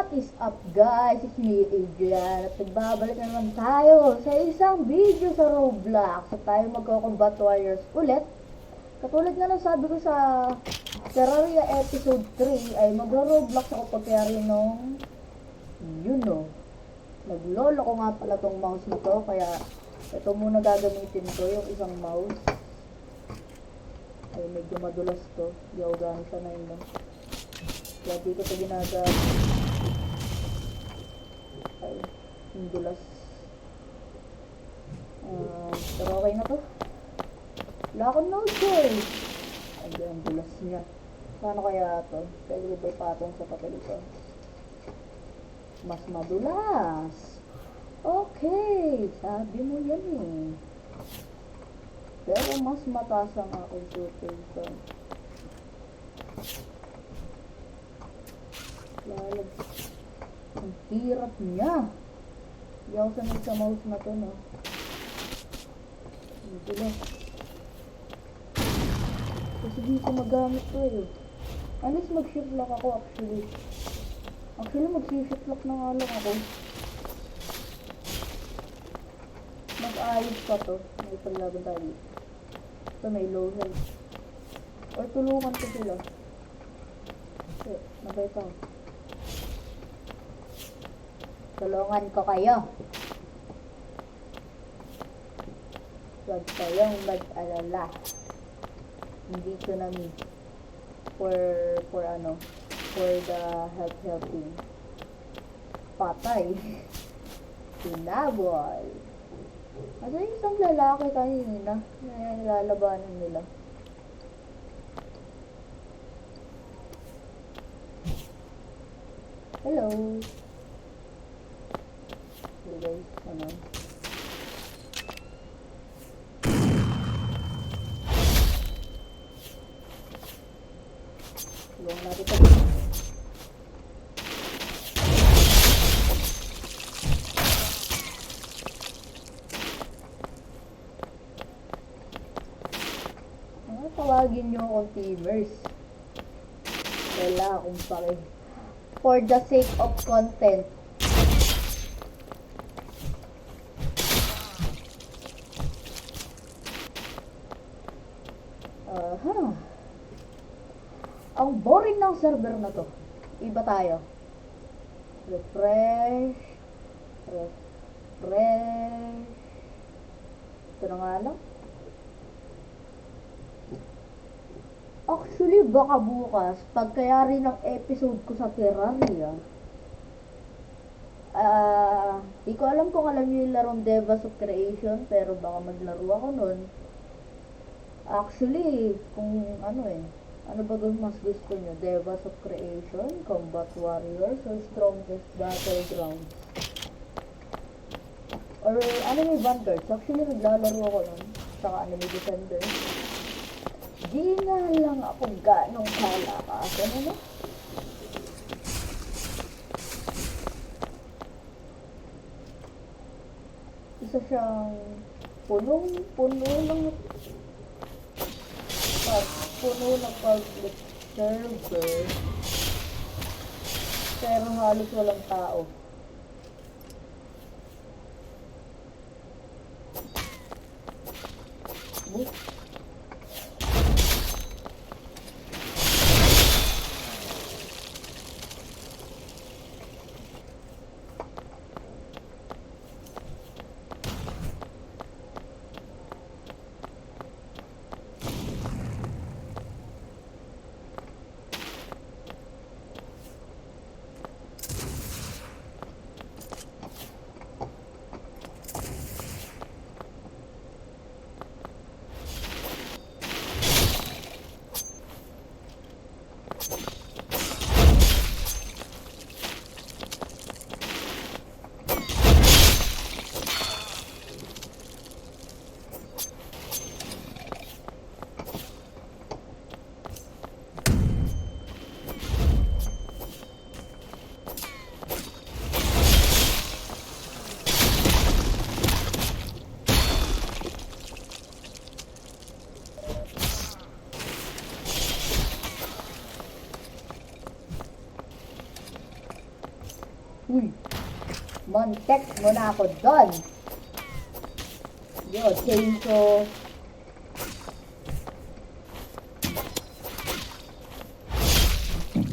What is up guys? It's me, Adrian. At nagbabalik na naman tayo sa isang video sa Roblox. At tayo magko-combat warriors ulit. Katulad nga ng sabi ko sa Terraria episode 3 ay magro-Roblox ako pagkayari nung naglolo ko nga pala tong mouse na to. Kaya ito muna gagamitin ko, yung isang mouse. Ay medyo madulas to. Hindi ako gano'n sanay no. Kaya di ko ito ginagamit. Ay, yung dulas. Pero okay na to. Wala akong node choice. Ay, ang dulas niya. Paano kaya to? Pwede ba ipatong sa papel ito? Mas madulas. Okay, sabi mo yan eh. Pero mas mataas ang aking shooting. Lalag. Ang hirap niya. Hindi ako sanay sa mouse na to, no? Hindi lang. Kasi di ko magamit to eh. Unless mag-shift lock ako actually. Mag-shift lock na nga lang ako. Mag-ayos pa to. May paglaban tayo dito. Ito may low health. Or tulungan ko sila. Okay, nabay pa. Tulungan ko kayo. Huwag kayong mag-alala. Hindi ko na me. For the helping. Patay. Sinabol. Asa yung isang lalaki kanina na nilalabanan nila. Hello. Hey guys, ano? Tulungan natin ito. Tawagin nyo akong teamers. Wala akong pake. For the sake of content. Ang boring ng server na to. Iba tayo. Refresh. Ito na nga lang. Actually, baka bukas, pagkayari ng episode ko sa Terraria, di ko alam kung alam nyo yung larong Devas of Creation, pero baka maglaro ako nun. Actually, kung ano ba mas gusto nyo? Devas of Creation, Combat Warriors, or Strongest Battlegrounds? Or Anime Vanguards. Actually, naglalaro ako nun. Saka Anime Defender. Di nga lang ako ganong kalakasan, ano? Isa siyang puno ng public server, pero halos walang tao. Uy! Montex mo na ako doon! Yo, chainsaw.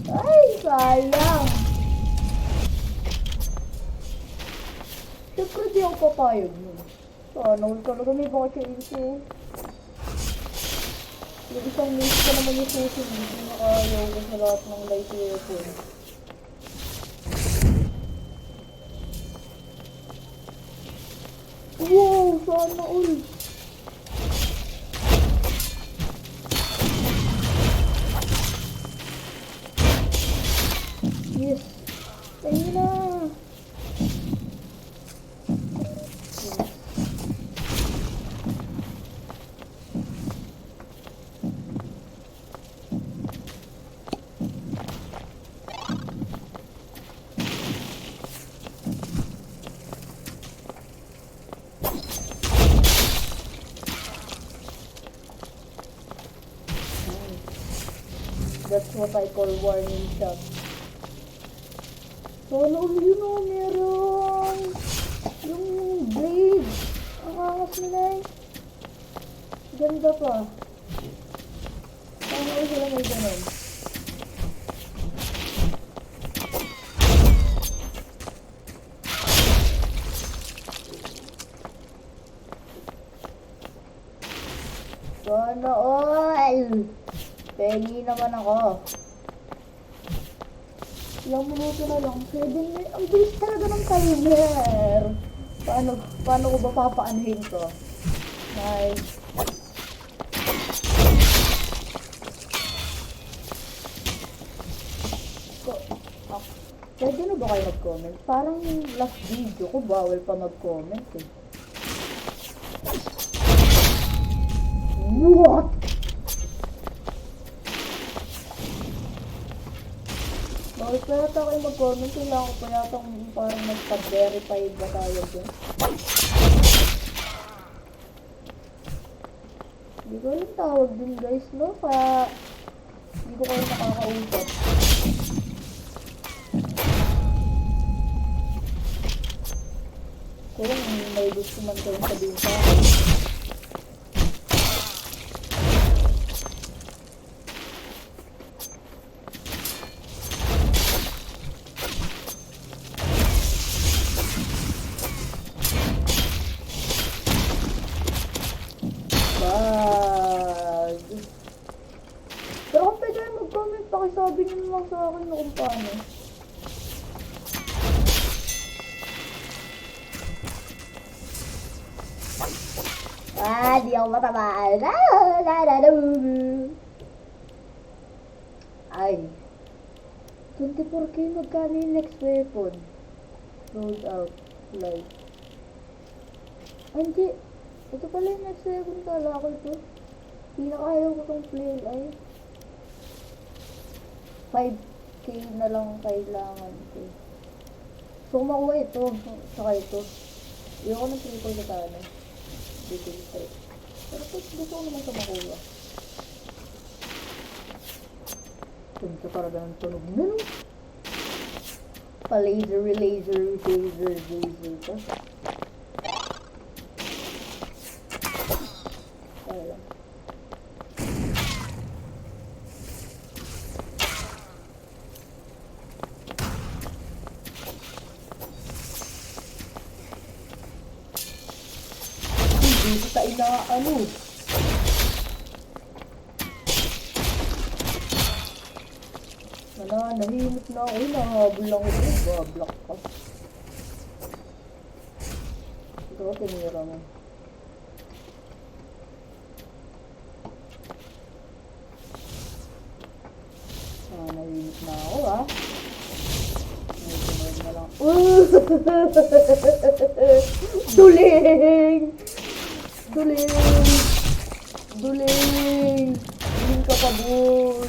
Ay, sayang! Siyempre di ako papayag nun. Sana all talaga may baka chainsaw. Yung isang miss ko naman yung susunod. Hindi nakayaw ko sa lahat ng light weapon. Wow! Sana all! Yes! Ayun na! That's what I call warning shot. Sana all yun o, meron! Yung blade! Ang angas nila eh. Ganda pa. Sana all sila may ganun. Sana all! Pengi naman ako. Ilang minuto na lang. 7 minutes. Ang bilis talaga ng timer. Paano ko ba papaanohin to? Nice. Pwede na ba kayo mag-comment? Parang last video ko, bawal pa mag-comment eh. What? Bawal pa yata kayo mag-comment. Kailangan ko pa yata parang magpa-verify ba tayo dyan. Hindi ko yung tawag din guys, no? Kaya hindi ko kayo nakakausap. Kung may gusto man kayong sabihin sa akin. Bag. Pero kung pwede kayo mag-comment, pakisabi nyo naman sa akin na kung paano. Di ako matamaan. Ay. 24k, magkano yung next weapon? Rolled out. Light. Ay, hindi. Ito pala yung next weapon. Kala ko ito. Pinakayaw ko tong flare. Ay. 5k na lang kailangan ko. So, makuha ito. Saka ito. Iyon ko ng triple katana. Dito. Pero gusto ko naman ito makuha. Punta talaga ng tunog na, no? Pa-laser. Ito. Kaya lang. Dito tayo na ano. Nahimot na ako. Nahabol lang ito. Block ka. Ito ko tinira mo. Nahimot na ako ha. Nahimot na lang. Duling! Duling ka pa, boy.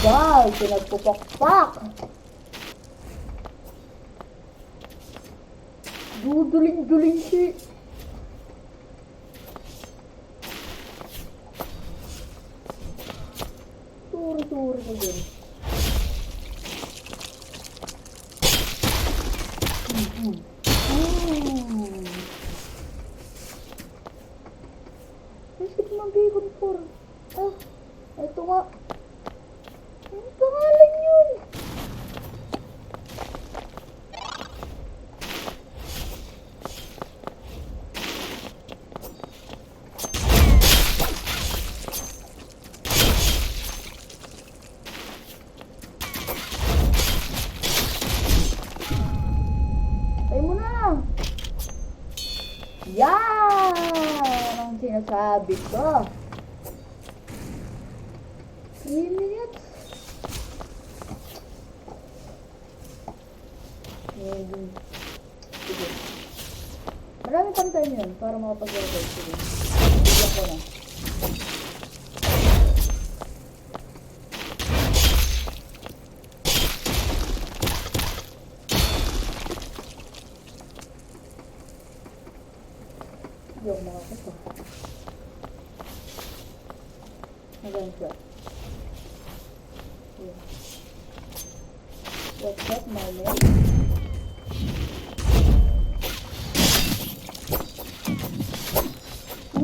Wow, pinagpupakpak. Duduling-duling si... Suri-suri ko din. Nasip ng bacon for. Ah, ito nga. Ano pangalan yun? Tayo mo na! Yan! Ang sinasabi ko. 3 minutes. Sige. Marami pang time yun para makapag-record. Sige. Bigyan ko na. Yung mga kaso. Hanggang siya. Yeah. What's that, my name?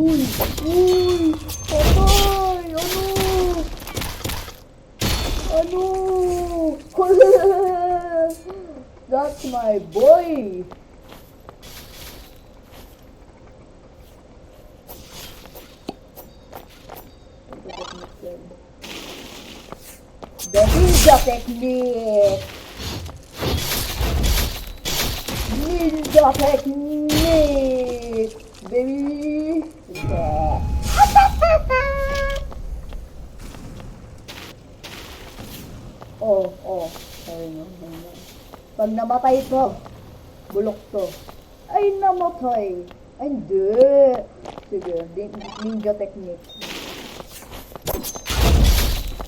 Uy! Uy! Patay! Ano? Ano? That's my boy! The ninja technique! Ninja technique! Baby! Yeah. Oh. Ayun. Pag namatay to, bulok to. Ay, namatay! Ay, hindi! Sige, ninja technique.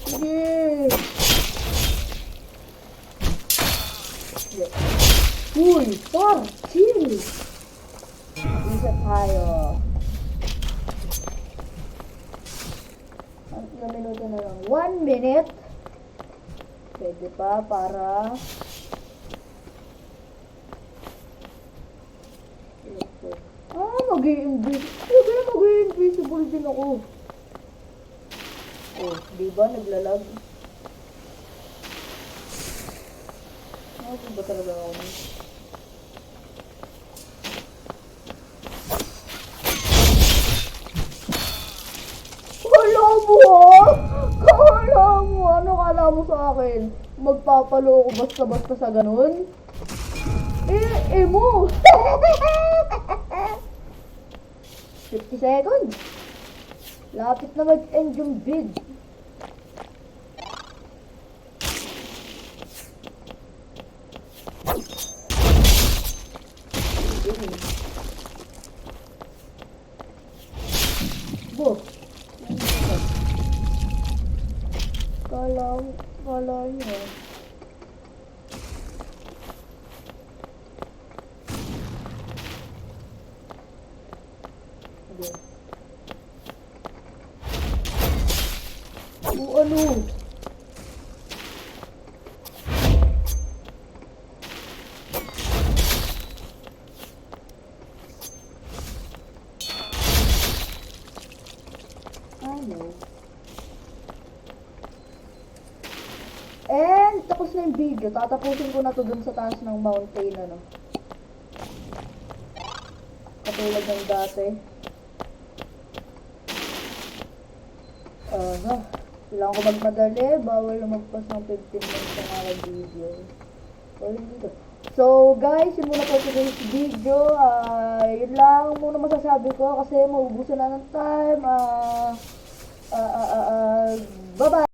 Sige! Yeah. Uy! Par! Chill! Isa tayo. Ang minuto na lang. 1 minute. Pwede pa para... mag-i-invisible din ako. Oh, diba? Naglalag. Ano ba talaga ako? Ano kala mo sa akin? Magpapalo ko basta-basta sa ganun? Mo! 50 seconds! Lapit na mag-end yung vid. Bo! Kala nyo. Okay. Ano? And tapos na yung video. Tatapusin ko na to dun sa taas ng mountain, ano. Katulad ng dati. Kailangan ko magmadali. Bawal lumagpas ng 15 minutes ng aking video. So guys, yun muna po today's video. Yun lang muna masasabi ko kasi maubusan na ng time. Bye-bye!